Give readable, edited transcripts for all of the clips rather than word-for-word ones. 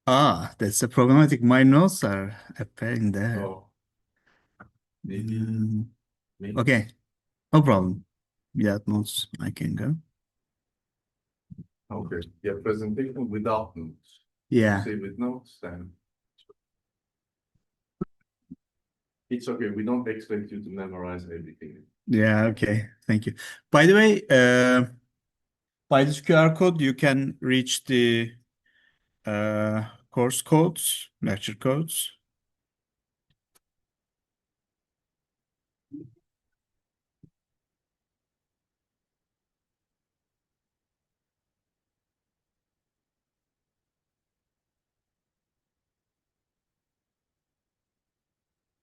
Ah, that's a problematic. My notes are appearing there. Oh, maybe, Mm, maybe. okay, no problem. Without notes, I can go. Okay. Yeah, presentation without notes. Yeah, Say with notes, then it's okay. We don't expect you to memorize everything. yeah, okay. Thank you. By the way, by this QR code, you can reach the course codes, lecture codes.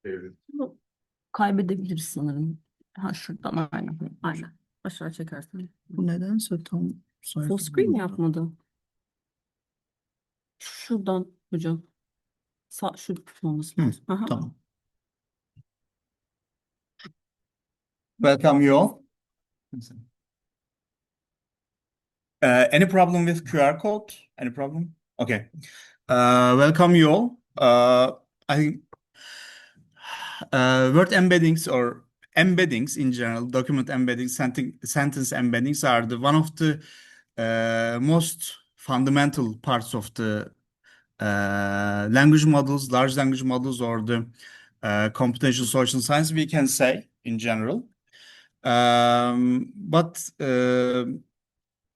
Evet. Bunu kaybedebiliriz sanırım. Ha şuradan aynen. Aynen. Aşağı çekersen. Bu nedense tam Full screen mi yapmadı? Şuradan hocam. Şu olması lazım. Aha. Tamam. Welcome you all. Any problem with QR code? Any problem? Okay. Welcome you all. I think word embeddings or embeddings in general, document embeddings, sentence embeddings are one of the most fundamental parts of the language models, large language models, or the computational social science, we can say in general. But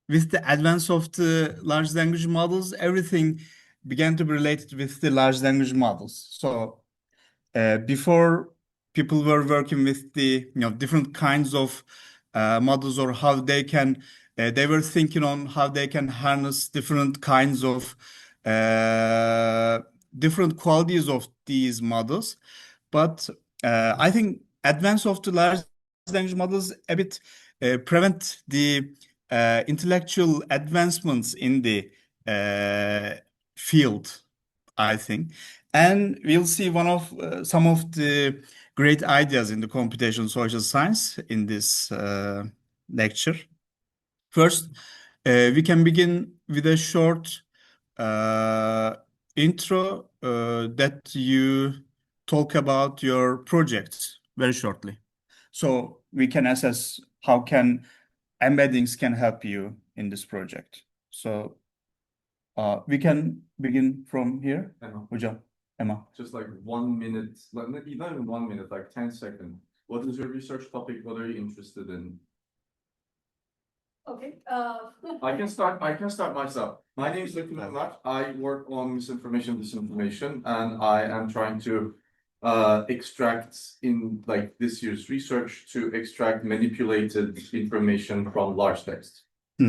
with the advance of the large language models, everything began to be related with the large language models. So before, people were working with the different kinds of models, or how they can they were thinking on how they can harness different kinds of different qualities of these models. But I think advance of the large language models a bit prevent the intellectual advancements in the field, I think. And we'll see one of some of the great ideas in the computational social science in this lecture. First, we can begin with a short intro that you talk about your projects very shortly. So we can assess how can embeddings can help you in this project. So we can begin from here. Emma, Hocam, Emma. just like 1 minute, like not even 1 minute, like 10 seconds. What is your research topic? What are you interested in? Okay. I can start myself. My name is Şükrü Atsızelti. I work on misinformation, disinformation, and I am trying to extract in like this year's research to extract manipulated information from large text. My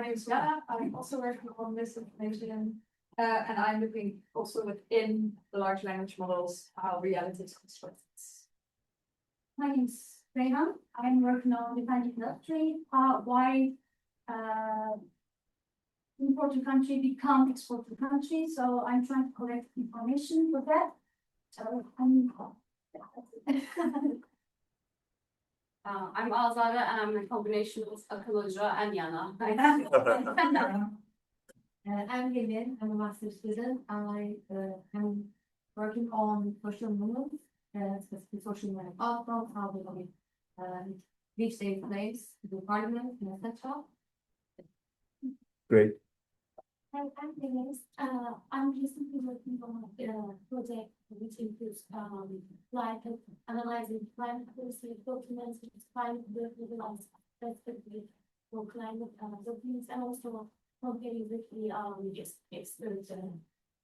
name is Yara. I'm also working on this information, and I'm looking also within the large language models how reality is constructed. My name is Reyhan. I'm working on defining industry, why importing country become exporting country. So I'm trying to collect information for that. So I'm Azara, and I'm a combination of Akıllıca and Yana. I'm Gelin. I'm a master's student. I am working on social movements, specifically social movement outcomes, how they reach their place, the parliament, etc. Great. I'm Deniz. I'm recently working on a project which includes analyzing climate policy documents, climate relevant specifically for climate documents, and also comparing with the expert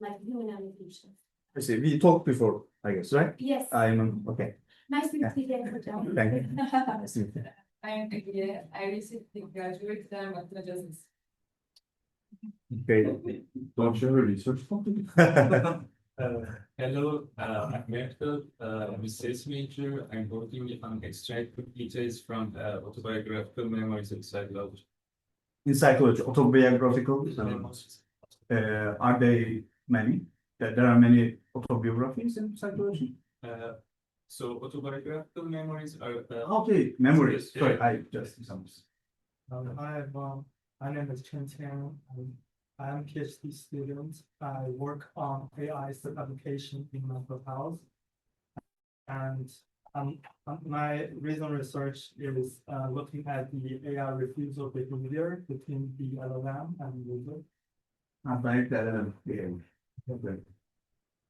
like human applications. I see. We talked before, I guess, right? Yes. I'm okay. Nice to meet you again. Thank you. Nice to meet you. I am Agiye. I recently graduated and I'm a justice. Okay. Don't you have a research topic? Hello, I'm Merkel. I'm a CS major. I'm working on extracting details from autobiographical memories in psychology. In psychology, autobiographical, are they many? There are many autobiographies in psychology? So autobiographical memories are Okay, memories. Yes, Sorry, I just misunderstood. Hi, everyone. My name is Chen Tian. I am a PhD student. I work on AI application in mental health. And my recent research is looking at the AI refusal behavior between the LLM and the user.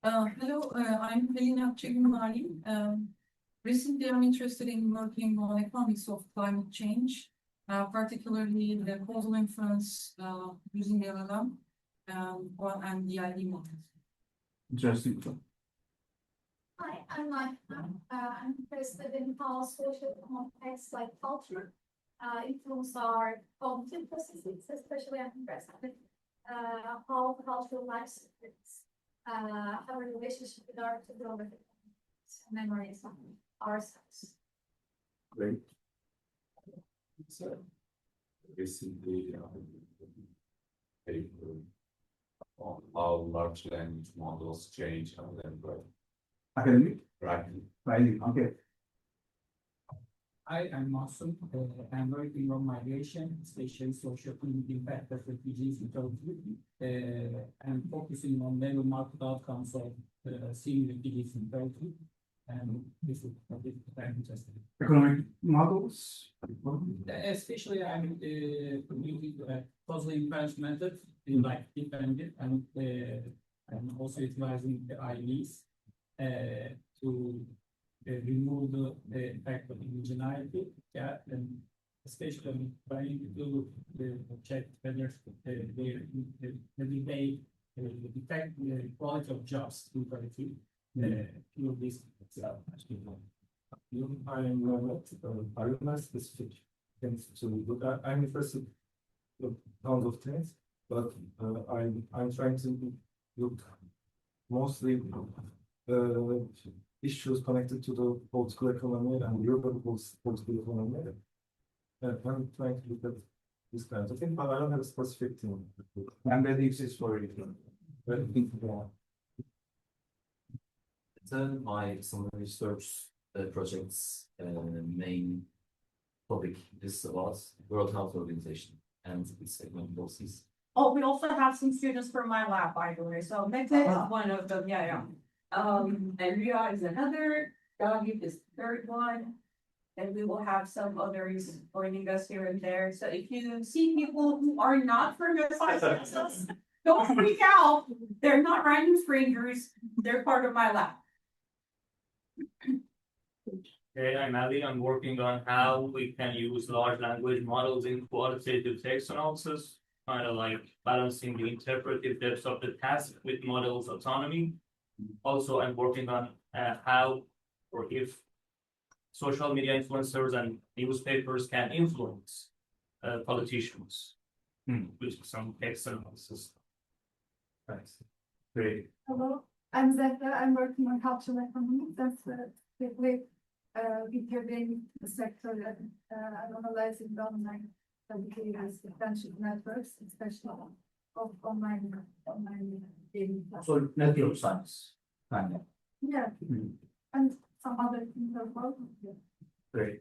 Hello, I'm Helena Çegunmari. Recently, I'm interested in working on economics of climate change, particularly the causal inference using LLM and the ID models. Interesting. Hi, I'm I'm interested in how social contexts like culture influence our cognitive processes, especially I'm interested in how cultural life have a relationship with our memories of ourselves. Great. So recently paper on how large language models change how they grow. Academic? Right. Writing, okay. I am Masum. I'm working on migration, especially social community impact of refugees in Turkey, and focusing on labor market outcomes of senior refugees in Turkey. And this is a bit interesting. Economic models? Especially, I'm using causal inference method, like dependent, and I'm also utilizing the IDs to remove the effect of indigeneity, yeah, and especially trying to check whether they detect the quality of jobs in Turkey. This Are you not specific things to look at? I'm interested in tons of things, but I'm trying to look mostly issues connected to the political economy and European political economy. I'm trying to look at this kind of thing, but I don't have a specific thing. Embeddings is for it. My summer research project's main topic is about World Health Organization and its economic policies. Oh, we also have some students from my lab, by the way. So Meta is one of them. Yeah. And Ria is another. Dagi is the third one. And we will have some others joining us here and there. So if you see people who are not from SICSS, don't freak out. They're not random strangers. They're part of my lab. Okay, I'm Ali. I'm working on how we can use large language models in qualitative text analysis, kind of like balancing the interpretive depth of the task with models' autonomy. Also, I'm working on how or if social media influencers and newspapers can influence politicians with some text analysis. Thanks. Great. Hello, I'm Zehra. I'm working on cultural economy. That's quickly interviewing the sector and analyzing the online behaviors, friendship networks, especially of online gaming. So natural science, kind of. Yeah, and some other things as well. Great.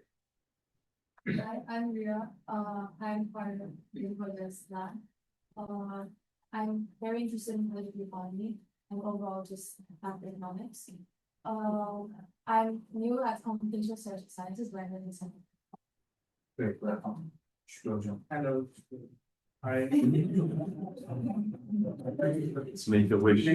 I'm Ria. I'm part of the project lab. I'm very interested in political economy and overall just economics. I'm new at computational social sciences, but I'm in the Great. Welcome. Şükrü. Hello. Let's make a wish.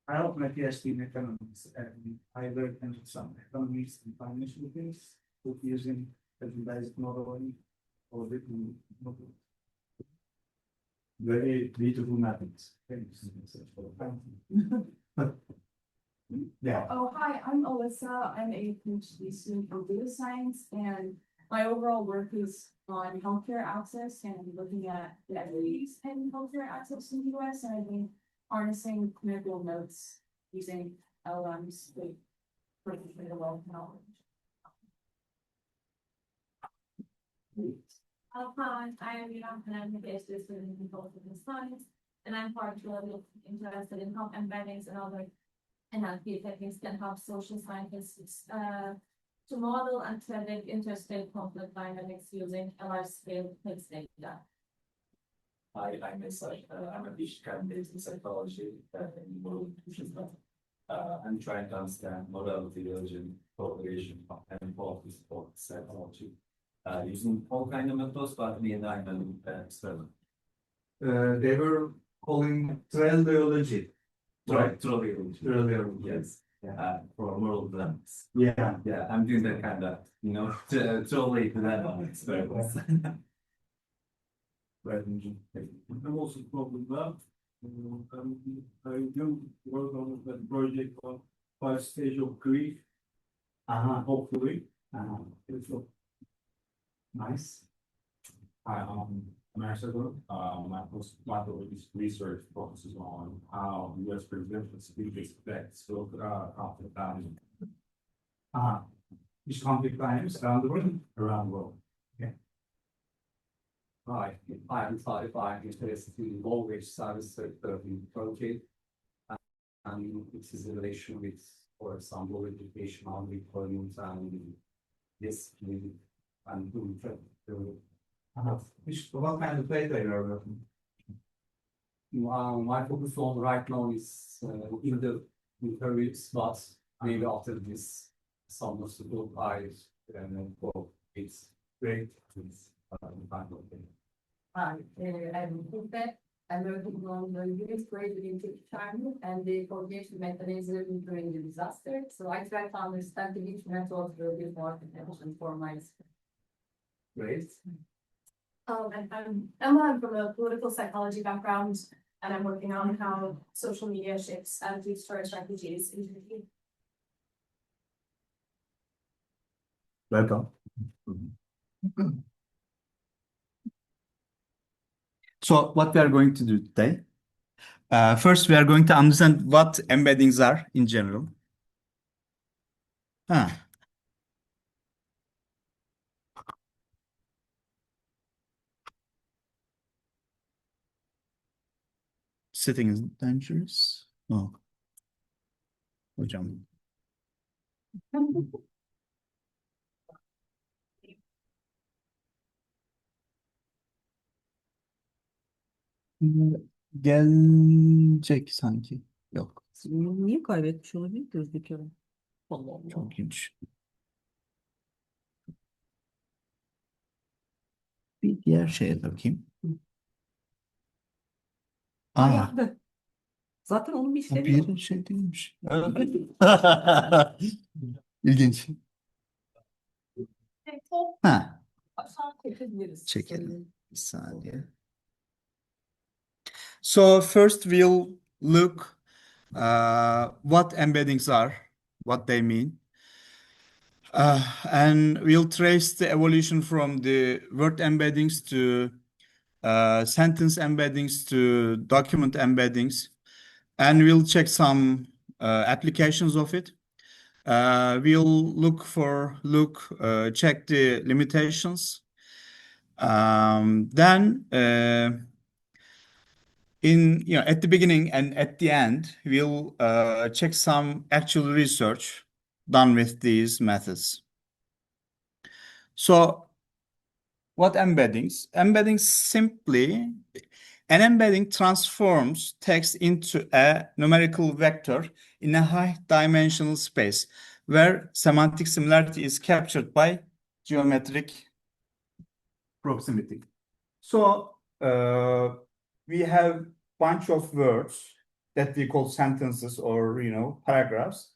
I wrote my PhD in economics and I learned some economics and financial things with using generalized modeling or written modeling. Very beautiful methods. Yeah. Oh, hi, I'm Alyssa. I'm a PhD student in data science, and my overall work is on healthcare access and looking at the equities in healthcare access in the US, and I've been harnessing clinical notes using LLMs to the wealth knowledge. Hi, I am Miran, and I'm a PhD student in political science, and I'm particularly interested in how embeddings and other NLP techniques can help social scientists to model and predict interstate conflict dynamics using a large-scale text data. Hi, I'm Mesaj. I'm a PhD candidate in psychology in model intuition. I'm trying to understand modality, religion, propagation, and policy support psychology. Using all kind of methods, but me and I am experiment. They were calling teleology. Right. Trolley. Yes. For moral dilemmas. Yeah. Yeah, I'm doing that kind of, trolley dilemma experiments. I'm also from that. I do work on a project on 5 stages of grief. Hopefully. It's Nice. Hi, I'm Marcelo. My postdoctoral research focuses on how U.S. presidential speeches affect conflict dynamics Which conflict dynamics around the world? around the world. Hi, I'm certified interested in language service project. And it is in relation with, for example, educational deployment and this and What kind of data you are working? my focus on right now is in the interviews, but maybe after this some of the book I go it's great. Hi, I'm Kupe. I'm working on the unit created in time and the coordination mechanism during the disaster. So I try to understand which methods will be more efficient for my Great. And I'm Emma. I'm from a political psychology background, and I'm working on how social media shapes attitudes towards refugees in Turkey. Welcome. So what we are going to do today, first we are going to understand what embeddings are in general. Sitting is dangerous. Oh. Hocam. Gelecek sanki. Yok. Niye kaybetmiş olabilir gözüküyor? Allah Allah. Çok ilginç. Bir diğer şeye bakayım. Ayakta. Zaten onun bir Bu işlevi yok. bir şey değilmiş. İlginç. Ha, Çekebiliriz. çekelim. Bir saniye. So first we'll look what embeddings are, what they mean. And we'll trace the evolution from the word embeddings to sentence embeddings to document embeddings. And we'll check some applications of it. We'll check the limitations. Then at the beginning and at the end, we'll check some actual research done with these methods. So what embeddings? Embeddings simply, an embedding transforms text into a numerical vector in a high-dimensional space where semantic similarity is captured by geometric proximity. So we have bunch of words that we call sentences or paragraphs.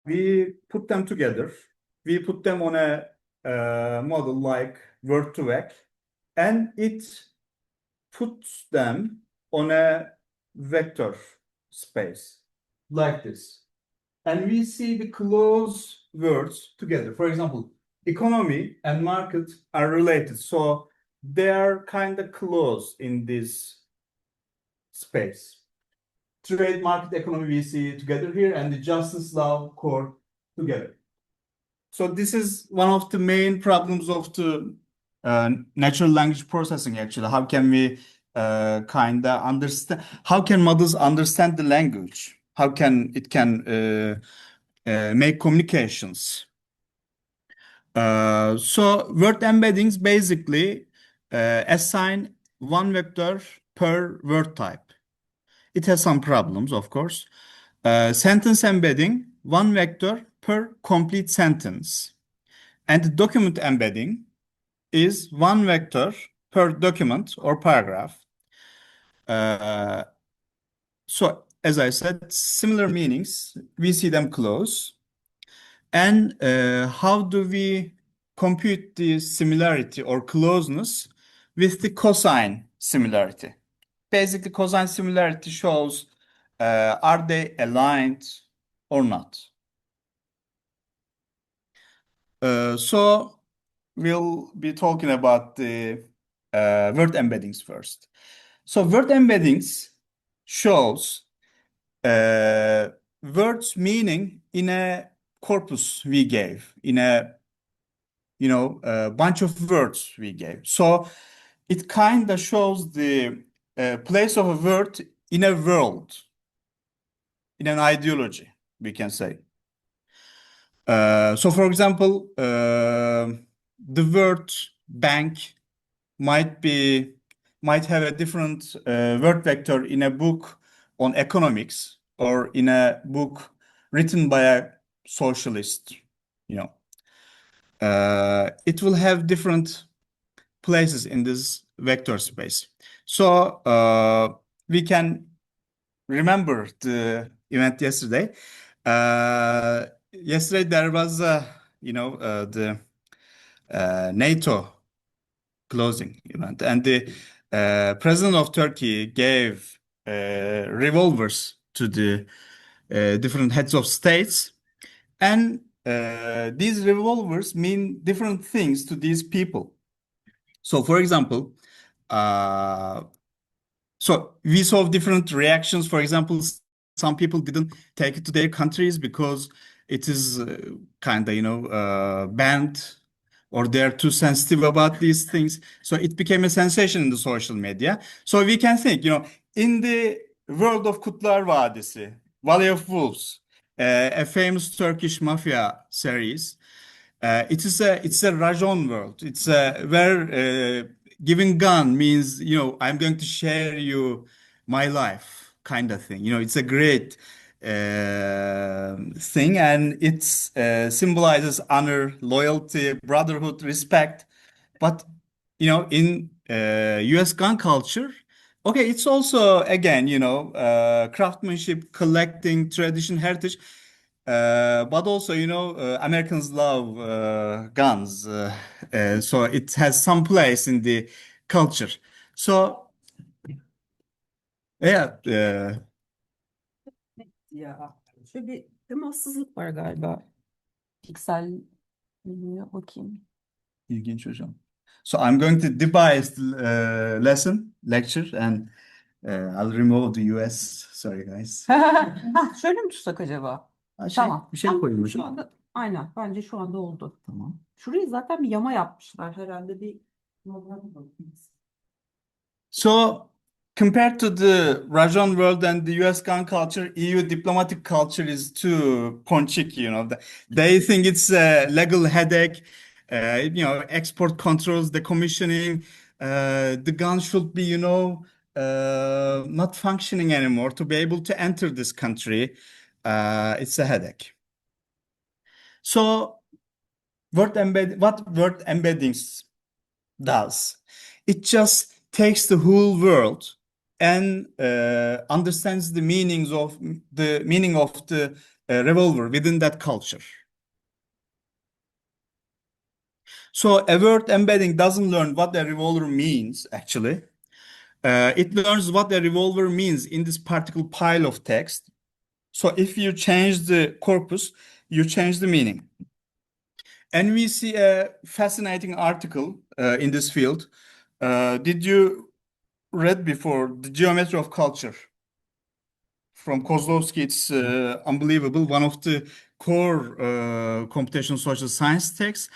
We put them together. We put them on a model like Word2Vec, and it puts them on a vector space like this. and we see the close words together. For example, economy and market are related, so they are kind of close in this space. Trade, market, economy we see together here, and the justice, law, court together. So this is one of the main problems of the natural language processing, actually. How can we kind of understand, how can models understand the language? How can it make communications? So word embeddings basically assign one vector per word type. It has some problems, of course. Sentence embedding, one vector per complete sentence. And document embedding is one vector per document or paragraph. So, as I said, similar meanings, we see them close. And how do we compute the similarity or closeness with the cosine similarity? Basically, cosine similarity shows are they aligned or not. So we'll be talking about the word embeddings first. So word embeddings shows words meaning in a corpus we gave, in a bunch of words we gave. So it kind of shows the place of a word in a world, in an ideology, we can say. So for example, the word bank might have a different word vector in a book on economics or in a book written by a socialist, it will have different places in this vector space. So we can remember the event yesterday. Yesterday there was the NATO closing event, and the president of Turkey gave revolvers to the different heads of states, and these revolvers mean different things to these people. So, for example, so we saw different reactions. For example, some people didn't take it to their countries because it is kind of, banned, or they're too sensitive about these things. So it became a sensation in the social media. So we can think, in the world of Kutlar Vadisi, Valley of Wolves, a famous Turkish mafia series, it's a rajon world. It's where giving gun means, I'm going to share you my life kind of thing. It's a great thing, and it symbolizes honor, loyalty, brotherhood, respect. But in US gun culture, okay, it's also again craftsmanship, collecting, tradition, heritage. But also, Americans love guns, so it has some place in the culture. So, yeah, Ya şöyle bir temassızlık var galiba. Piksel bakayım. ilginç hocam. So I'm going to devise lecture, and I'll remove the US. Sorry guys. Şöyle mi tutsak acaba? Tamam. Bir şey koyayım Şu hocam. anda aynen bence şu anda oldu. Tamam. Şurayı zaten bir yama yapmışlar herhalde bir. So, compared to the Rajon world and the US gun culture, EU diplomatic culture is too ponchik, They think it's a legal headache, export controls, the commissioning, the gun should be, not functioning anymore to be able to enter this country. It's a headache. So, what word embeddings does, it just takes the whole world and understands the meaning of the revolver within that culture. So a word embedding doesn't learn what a revolver means, actually. It learns what a revolver means in this particular pile of text. So if you change the corpus, you change the meaning. And we see a fascinating article in this field. Did you read before The Geometry of Culture from Kozlowski? It's unbelievable. One of the core computational social science texts.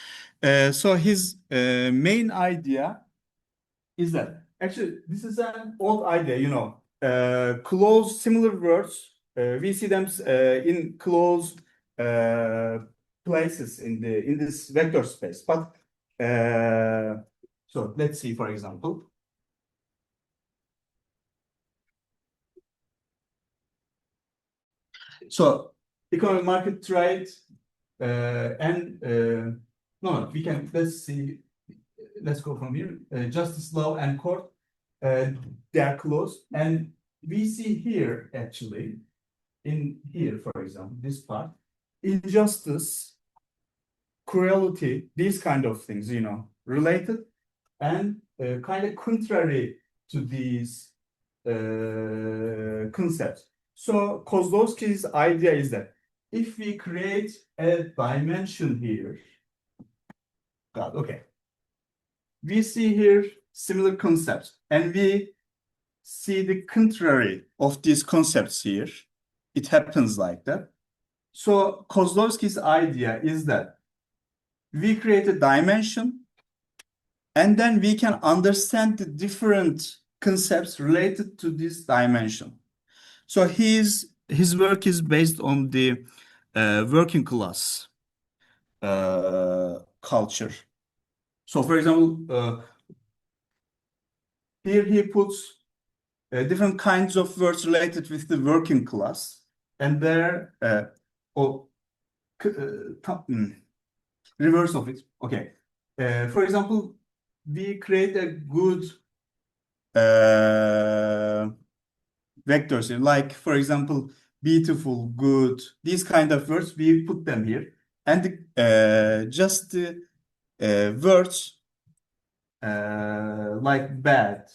So his main idea is that actually this is an old idea, you know, close similar words. We see them in close places in this vector space. But so let's see, for example. So economic market trade and no, we can let's see. Let's go from here. Justice, law, and court. They are close, and we see here actually in here, for example, this part, injustice, cruelty, these kind of things, you know, related and kind of contrary to these concepts. So Kozlowski's idea is that if we create a dimension here, God, okay, we see here similar concepts, and we see the contrary of these concepts here. It happens like that. So Kozlowski's idea is that we create a dimension, and then we can understand the different concepts related to this dimension. So his work is based on the working class culture. So, for example, here he puts different kinds of words related with the working class, and there, reverse of it. Okay. For example, we create a good vectors here, like, for example, beautiful, good, these kind of words, we put them here. And just the words like bad,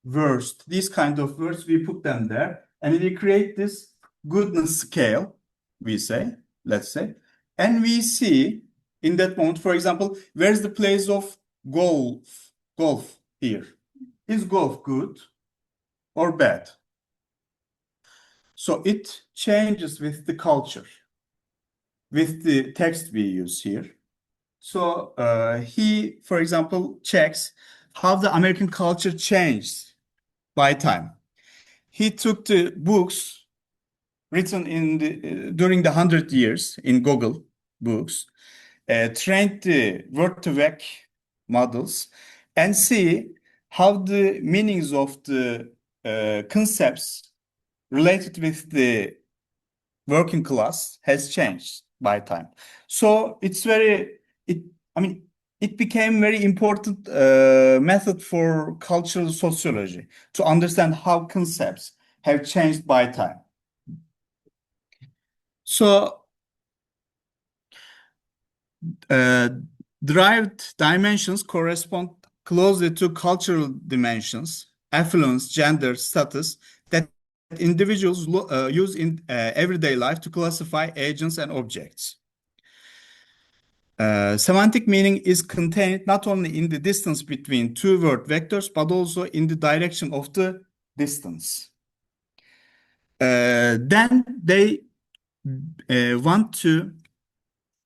worst, these kind of words, we put them there. And we create this goodness scale, we say, let's say. And we see in that moment, for example, where's the place of golf here? Is golf good or bad? So it changes with the culture, with the text we use here. So he, for example, checks how the American culture changed by time. He took the books written in during the 100 years in Google books, trained the word-to-vec models, and see how the meanings of the concepts related with the working class has changed by time. So it's it became very important method for cultural sociology to understand how concepts have changed by time. So derived dimensions correspond closely to cultural dimensions, affluence, gender, status that individuals use in everyday life to classify agents and objects. Semantic meaning is contained not only in the distance between two word vectors, but also in the direction of the distance. Then they want to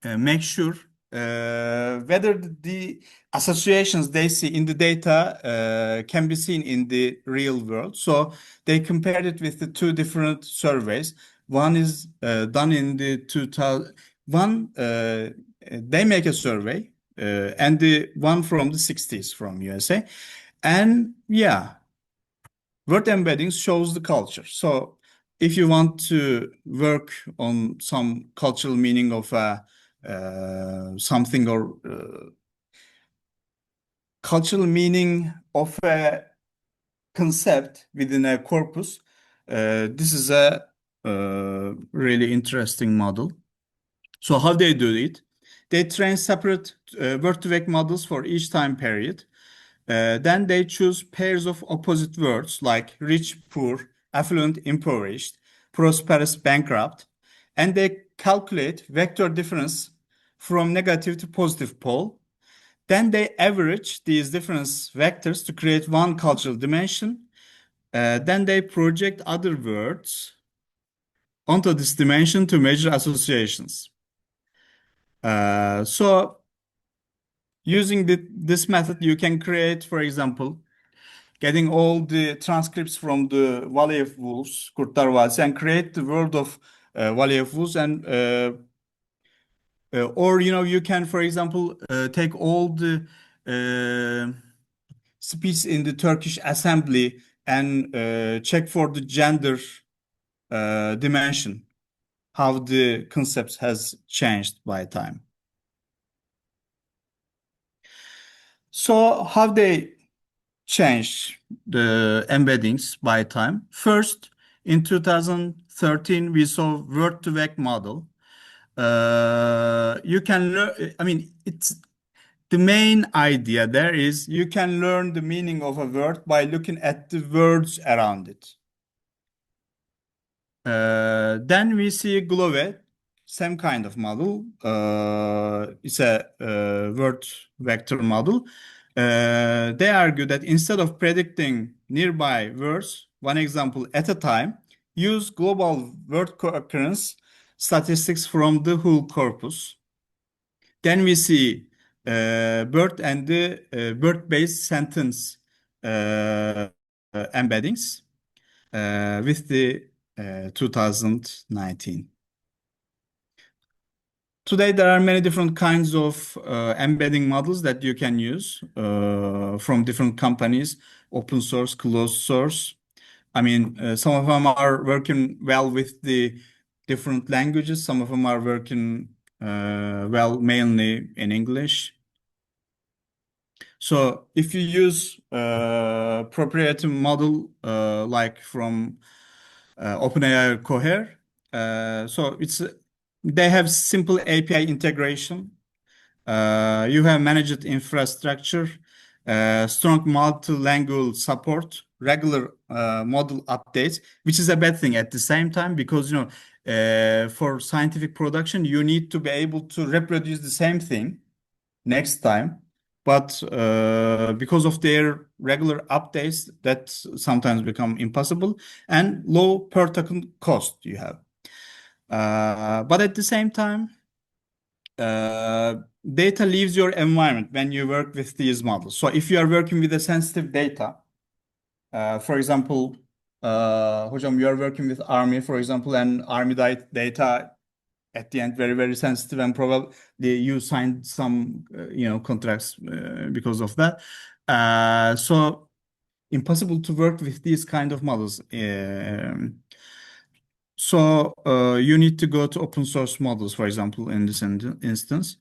make sure whether the associations they see in the data can be seen in the real world. So they compared it with the two different surveys. One is done in the 2000. They make a survey, and the one from the 60s from USA, and yeah, word embeddings shows the culture. So if you want to work on some cultural meaning of something, or cultural meaning of a concept within a corpus, this is a really interesting model. So how they do it? They train separate word-to-vec models for each time period. Then they choose pairs of opposite words like rich, poor, affluent, impoverished, prosperous, bankrupt, and they calculate vector difference from negative to positive pole. Then they average these difference vectors to create one cultural dimension. Then they project other words onto this dimension to measure associations. So using this method, you can create, for example, getting all the transcripts from the Valley of Wolves, Kurtlar Vadisi, and create the world of Valley of Wolves, and or you can, for example, take all the speech in the Turkish assembly and check for the gender dimension, how the concept has changed by time. So how they change the embeddings by time? First, in 2013, we saw word-to-vec model. You can learn, I mean, it's the main idea there is you can learn the meaning of a word by looking at the words around it. Then we see Glove, same kind of model. It's a word vector model. They argue that instead of predicting nearby words, one example at a time, use global word co-occurrence statistics from the whole corpus. Then we see BERT and the BERT-based sentence embeddings with the 2019. Today, there are many different kinds of embedding models that you can use from different companies, open source, closed source. I mean, some of them are working well with the different languages. Some of them are working well mainly in English. So if you use proprietary model like from OpenAI or Cohere, so they have simple API integration. You have managed infrastructure, strong multi-language support, regular model updates, which is a bad thing at the same time because for scientific production you need to be able to reproduce the same thing next time. But because of their regular updates, that sometimes become impossible, and low per token cost you have. But at the same time, data leaves your environment when you work with these models. So if you are working with a sensitive data, for example, hocam, you are working with army, for example, and army data at the end very, very sensitive, and probably you signed some contracts because of that. So impossible to work with these kind of models. So you need to go to open source models, for example, in this instance.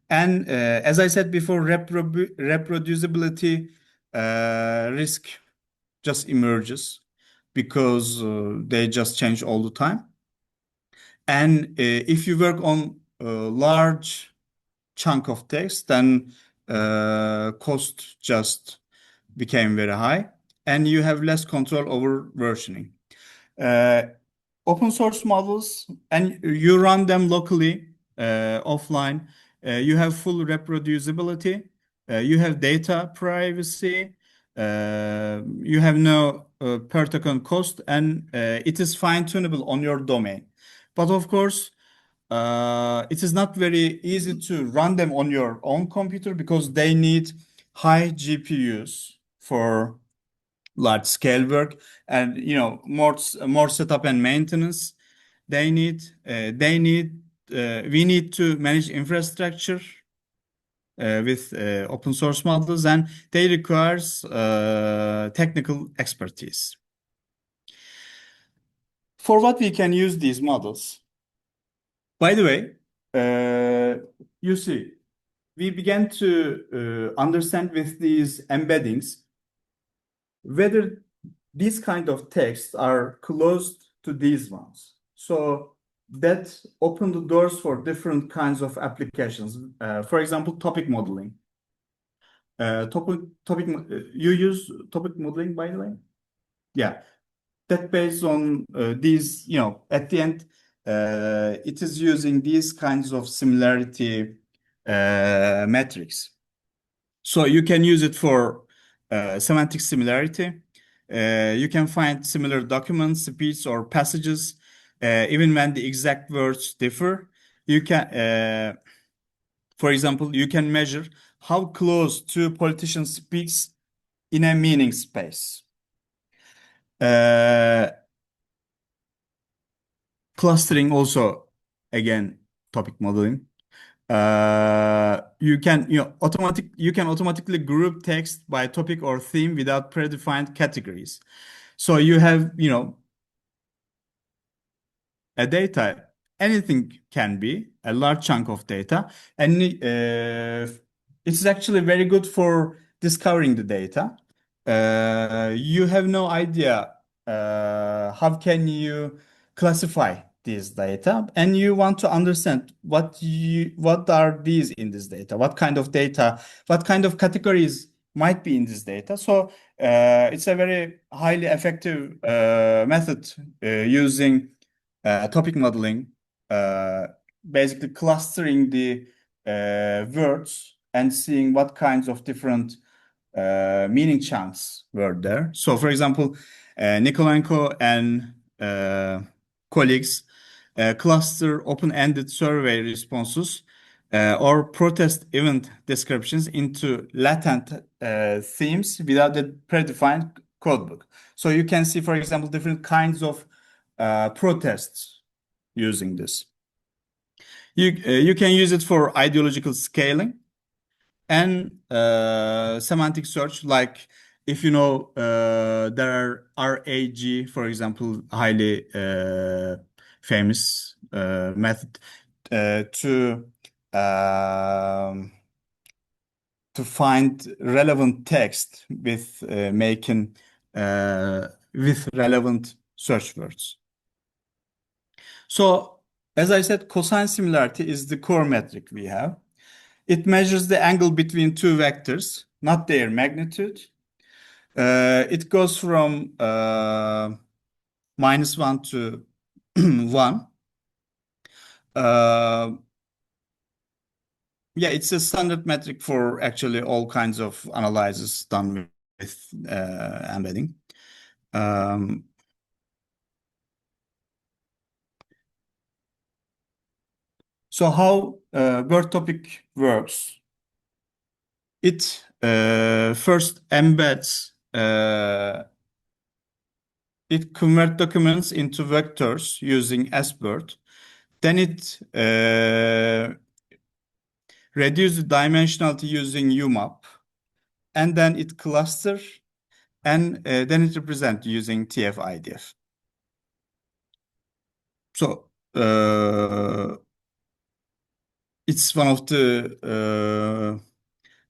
And as I said before, reproducibility risk just emerges because they just change all the time. And if you work on a large chunk of text, then cost just became very high, and you have less control over versioning. Open source models, and you run them locally, offline. You have full reproducibility. You have data privacy. You have no per token cost, and it is fine-tunable on your domain. But of course, it is not very easy to run them on your own computer because they need high GPUs for large scale work, and more setup and maintenance. We need to manage infrastructure with open source models, and they requires technical expertise. For what we can use these models? By the way, you see, we began to understand with these embeddings whether these kind of texts are close to these ones. So that opened the doors for different kinds of applications. For example, topic modeling. You use topic modeling, by the way? Yeah. that based on these, at the end, it is using these kinds of similarity metrics. So you can use it for semantic similarity. You can find similar documents, speech, or passages, even when the exact words differ. You can, for example, you can measure how close two politicians speaks in a meaning space. Clustering also, again, topic modeling. You can automatically group text by topic or theme without predefined categories. So you have, a data, anything can be a large chunk of data, and it's actually very good for discovering the data. You have no idea how can you classify these data, and you want to understand what are these in this data, what kind of categories might be in this data. So it's a very highly effective method using topic modeling, basically clustering the words and seeing what kinds of different meaning chunks were there. So, for example, Nikolenko and colleagues cluster open-ended survey responses or protest event descriptions into latent themes without a predefined codebook. So you can see, for example, different kinds of protests using this. You can use it for ideological scaling and semantic search, like if you know there are RAG, for example, highly famous method to find relevant text with making with relevant search words. So, as I said, cosine similarity is the core metric we have. It measures the angle between two vectors, not their magnitude. It goes from -1 to 1. Yeah, it's a standard metric for actually all kinds of analysis done with embedding. So how word topic works? It first embeds, it converts documents into vectors using SWord. Then it reduces dimensionality using UMAP. And then it clusters, and then it represents using TF-IDF. So it's one of the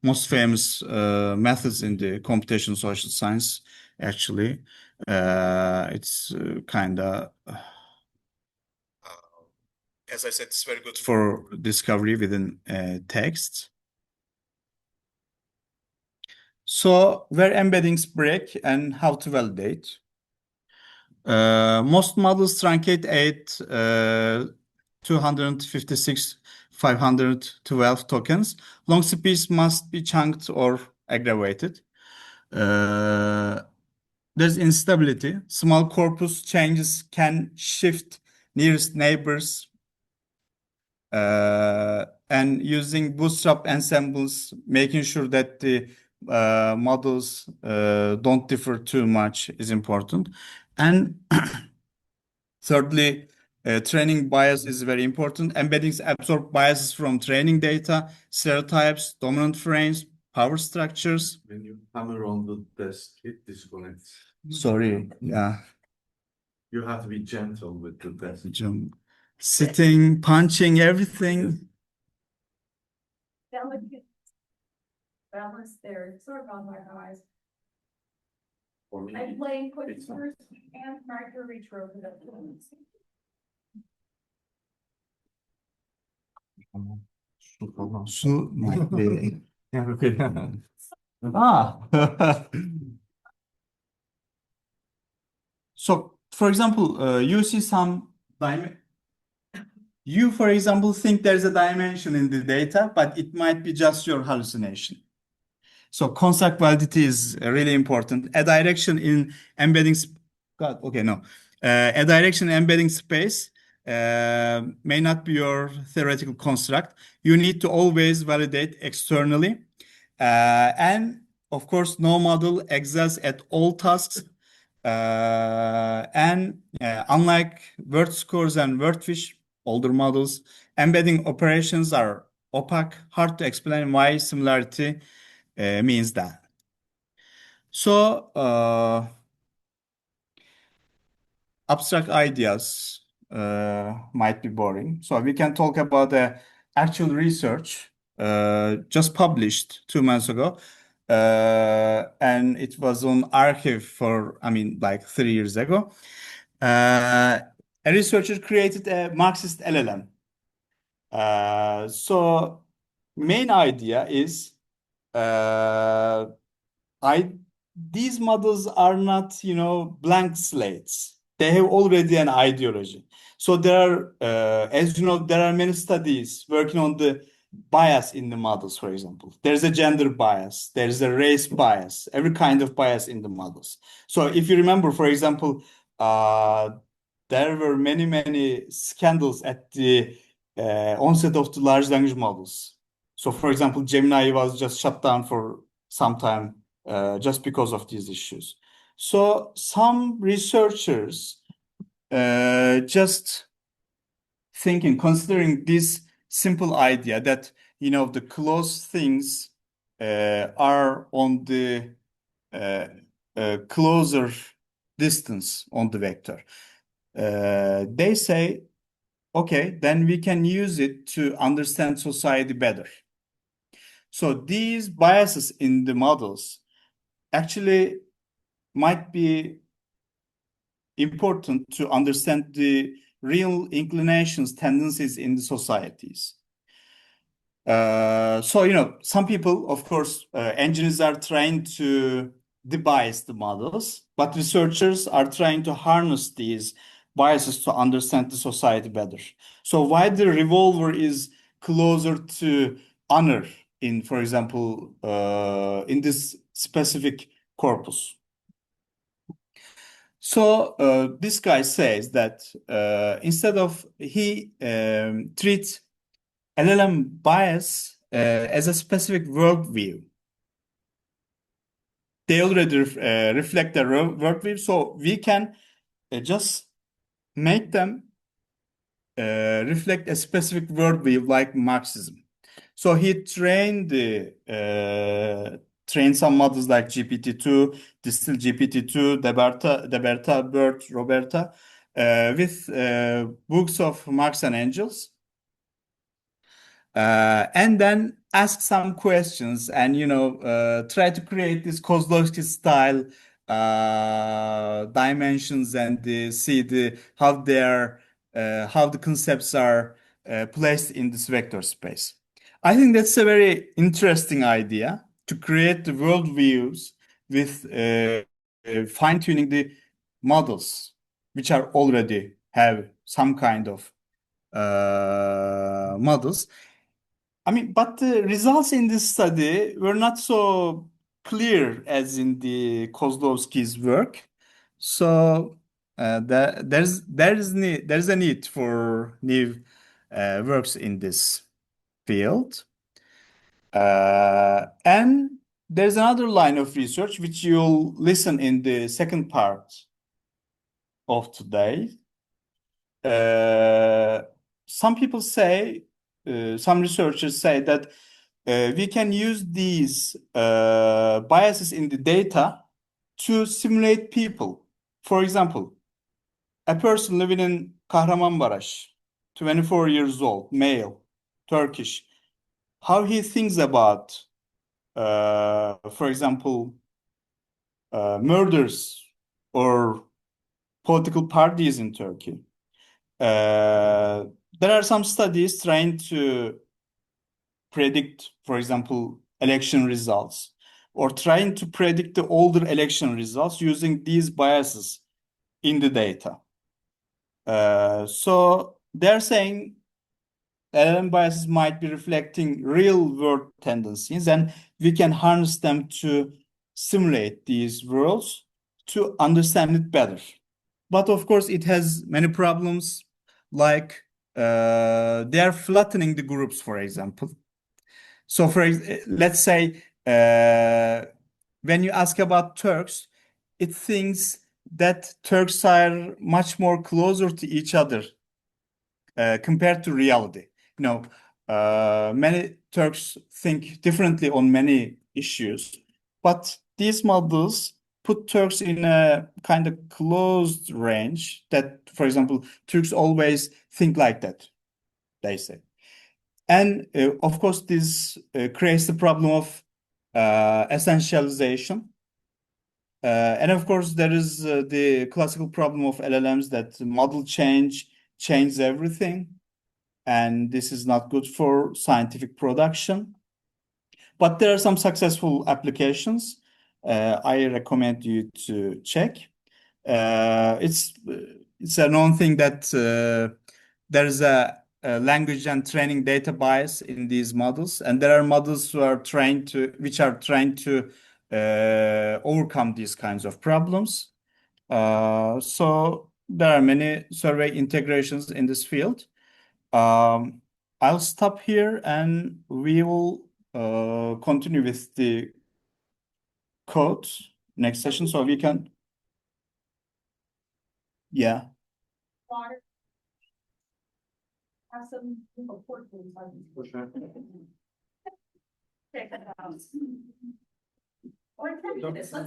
most famous methods in the computational social science, actually. It's kind of, as I said, it's very good for discovery within text. So where embeddings break and how to validate. Most models truncate at 256, 512 tokens. Long speech must be chunked or aggravated. There's instability. Small corpus changes can shift nearest neighbors. And using bootstrap ensembles, making sure that the models don't differ too much is important. And thirdly, training bias is very important. Embeddings absorb biases from training data, stereotypes, dominant frames, power structures. When you hammer on the desk, it disconnects. Sorry, yeah. You have to be gentle with the desk. Sitting, punching, everything. Delicate balance there, sort of on my eyes. For me, I'm playing quick it's not. first and trying to reach over the. Su might be. Ah. So, for example, you see some you, for example, think there's a dimension in the data, but it might be just your hallucination. So construct validity is really important. A direction in embedding, God, okay, no. A direction in embedding space may not be your theoretical construct. You need to always validate externally. And of course, no model excels at all tasks. Unlike word scores and wordfish, older models, embedding operations are opaque, hard to explain why similarity means that. So, abstract ideas might be boring. So we can talk about the actual research just published 2 months ago. And it was on archive for, like 3 years ago. A researcher created a Marxist LLM. So main idea is these models are not, blank slates. They have already an ideology. So there are, as you know, there are many studies working on the bias in the models, for example. There's a gender bias, there's a race bias, every kind of bias in the models. So if you remember, for example, there were many scandals at the onset of the large language models. So, for example, Gemini was just shut down for some time just because of these issues. So some researchers just considering this simple idea that, the close things are on the closer distance on the vector. They say, okay, then we can use it to understand society better. So these biases in the models actually might be important to understand the real inclinations, tendencies in the societies. So, some people, of course, engineers are trying to debias the models, but researchers are trying to harness these biases to understand the society better. So why the revolver is closer to honor in, for example, in this specific corpus. So this guy says that instead of he treats LLM bias as a specific worldview. They already reflect their worldview, so we can just make them reflect a specific worldview like Marxism. So he trained some models like GPT-2, Distill GPT-2, Deberta, Bert, Roberta, with books of Marx and Engels. And then ask some questions and, try to create this Kozlovsky style dimensions and see how the concepts are placed in this vector space. I think that's a very interesting idea to create the worldviews with fine-tuning the models, which are already have some kind of models. But the results in this study were not so clear as in the Kozlovsky's work. So there's a need for new works in this field. And there's another line of research which you'll listen in the second part of today. Some people say, some researchers say that we can use these biases in the data to simulate people. For example, a person living in Kahramanmaraş, 24 years old, male, Turkish, how he thinks about, for example, murders or political parties in Turkey. There are some studies trying to predict, for example, election results or trying to predict the older election results using these biases in the data. So they're saying LLM biases might be reflecting real world tendencies, and we can harness them to simulate these worlds to understand it better. But of course, it has many problems, like they are flattening the groups, for example. So let's say when you ask about Turks, it thinks that Turks are much more closer to each other compared to reality. Many Turks think differently on many issues, but these models put Turks in a kind of closed range that, for example, Turks always think like that, they say. And of course, this creates the problem of essentialization. And of course, there is the classical problem of LLMs that model changes everything. And this is not good for scientific production. But there are some successful applications I recommend you to check. It's a known thing that there is a language and training data bias in these models, and there are models which are trying to overcome these kinds of problems. So there are many survey integrations in this field. I'll stop here and we will continue with the code next session, so we can. Yeah. Have some important For sure. check it out. Or